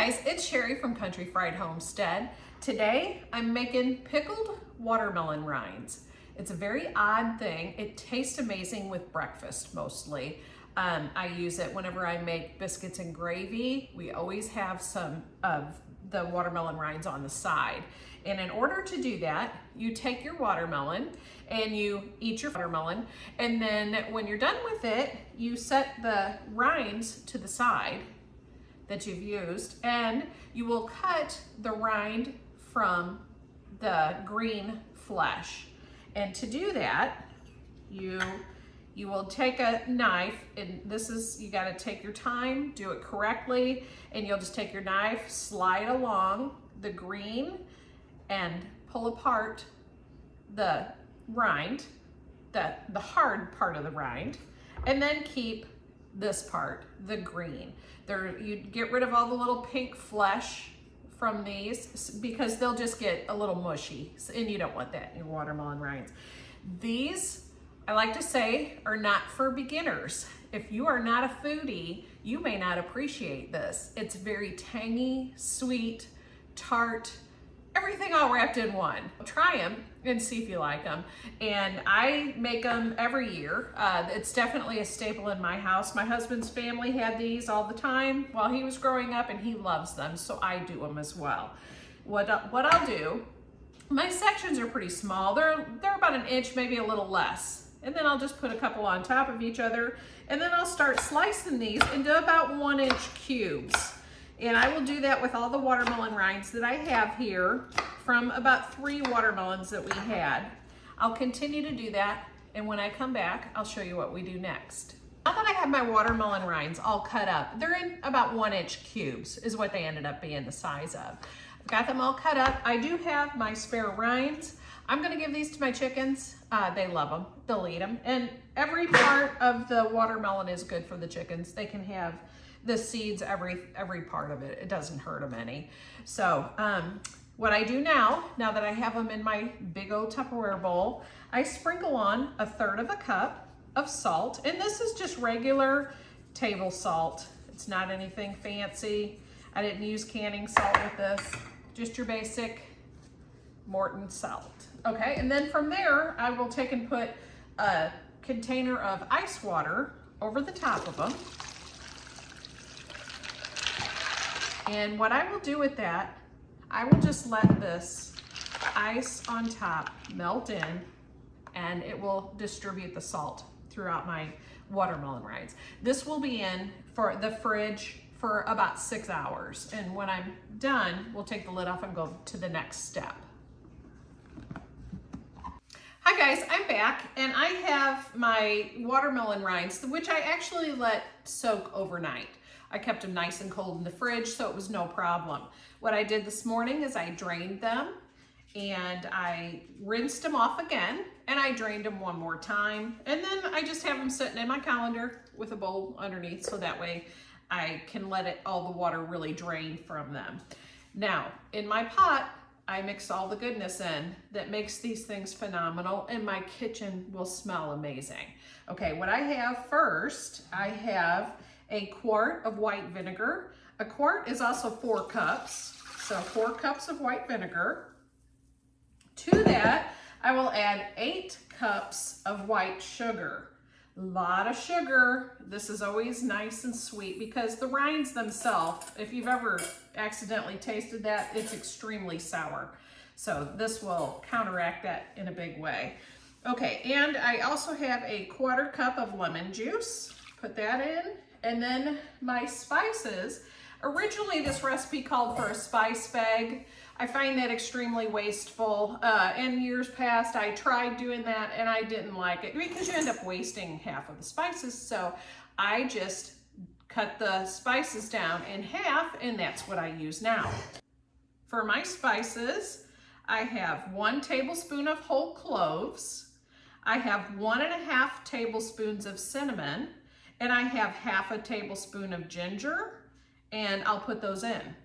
guys, it's Sherry from Country Fried Homestead. Today I'm making pickled watermelon rinds. It's a very odd thing. It tastes amazing with breakfast mostly. I use it whenever I make biscuits and gravy. We always have some of the watermelon rinds on the side. And in order to do that, you take your watermelon and you eat your watermelon. And then when you're done with it, you set the rinds to the side that you've used, and you will cut the rind from the green flesh. And to do that, you will take a knife, and this is, you gotta take your time, do it correctly, and you'll just take your knife, slide along the green, and pull apart the rind, the hard part of the rind, and then keep this part, the green. You get rid of all the little pink flesh from these because they'll just get a little mushy, and you don't want that in your watermelon rinds. These, I like to say, are not for beginners. If you are not a foodie, you may not appreciate this. It's very tangy, sweet, tart, everything all wrapped in one. Try them and see if you like them. And I make them every year. It's definitely a staple in my house. My husband's family had these all the time while he was growing up, and he loves them, so I do them as well. What I'll do, my sections are pretty small. They're about an inch, maybe a little less. And then I'll just put a couple on top of each other, and then I'll start slicing these into about 1-inch cubes. And I will do that with all the watermelon rinds that I have here from about 3 watermelons that we had. I'll continue to do that, and when I come back, I'll show you what we do next. Now that I have my watermelon rinds all cut up, they're in about 1-inch cubes is what they ended up being the size of. I've got them all cut up. I do have my spare rinds. I'm gonna give these to my chickens. They love them, they'll eat them. And every part of the watermelon is good for the chickens. They can have the seeds, every part of it. It doesn't hurt them any. So what I do now that I have them in my big old Tupperware bowl, I sprinkle on 1/3 cup of salt. And this is just regular table salt. It's not anything fancy. I didn't use canning salt with this, just your basic Morton salt. Okay, and then from there, I will take and put a container of ice water over the top of them. And what I will do with that, I will just let this ice on top melt in, and it will distribute the salt throughout my watermelon rinds. This will be in for the fridge for about 6 hours. And when I'm done, we'll take the lid off and go to the next step. Hi guys, I'm back, and I have my watermelon rinds, which I actually let soak overnight. I kept them nice and cold in the fridge, so it was no problem. What I did this morning is I drained them, and I rinsed them off again, and I drained them one more time, and then I just have them sitting in my colander with a bowl underneath, so that way I can let all the water really drain from them. Now, in my pot, I mix all the goodness in that makes these things phenomenal, and my kitchen will smell amazing. Okay, what I have first, I have a quart of white vinegar. A quart is also 4 cups, so 4 cups of white vinegar. To that, I will add 8 cups of white sugar. A lot of sugar. This is always nice and sweet because the rinds themselves, if you've ever accidentally tasted that, it's extremely sour. So this will counteract that in a big way. Okay, and I also have a 1/4 cup of lemon juice. Put that in. And then my spices. Originally this recipe called for a spice bag. I find that extremely wasteful. In years past I tried doing that and I didn't like it because you end up wasting half of the spices. So I just cut the spices down in half, and that's what I use now. For my spices, I have 1 tablespoon of whole cloves. I have 1.5 tablespoons of cinnamon. And I have 1/2 tablespoon of ginger, and I'll put those in.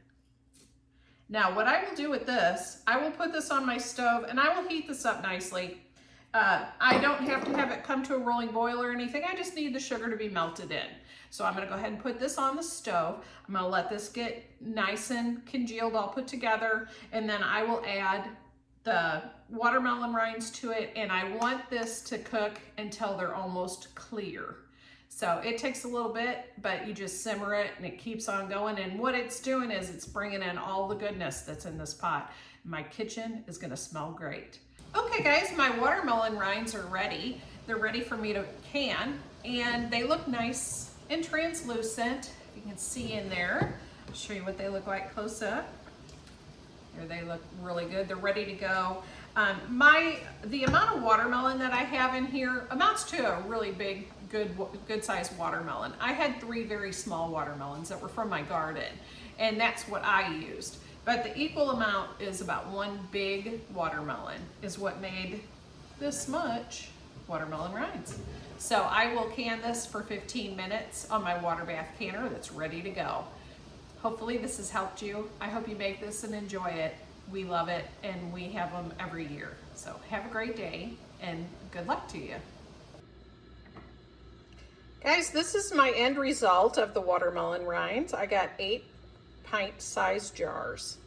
Now, what I will do with this, I will put this on my stove, and I will heat this up nicely. I don't have to have it come to a rolling boil or anything. I just need the sugar to be melted in. So I'm gonna go ahead and put this on the stove. I'm gonna let this get nice and congealed, all put together, and then I will add the watermelon rinds to it, and I want this to cook until they're almost clear. So it takes a little bit, but you just simmer it and it keeps on going. And what it's doing is it's bringing in all the goodness that's in this pot. My kitchen is gonna smell great. Okay guys, my watermelon rinds are ready. They're ready for me to can, and they look nice and translucent. You can see in there. I'll show you what they look like close up. Here they look really good. They're ready to go. The amount of watermelon that I have in here amounts to a really big, good sized watermelon. I had 3 very small watermelons that were from my garden, and that's what I used. But the equal amount is about 1 big watermelon is what made this much watermelon rinds. So I will can this for 15 minutes on my water bath canner that's ready to go. Hopefully this has helped you. I hope you make this and enjoy it. We love it, and we have them every year. So have a great day and good luck to you. Guys, this is my end result of the watermelon rinds. I got 8 pint-sized jars.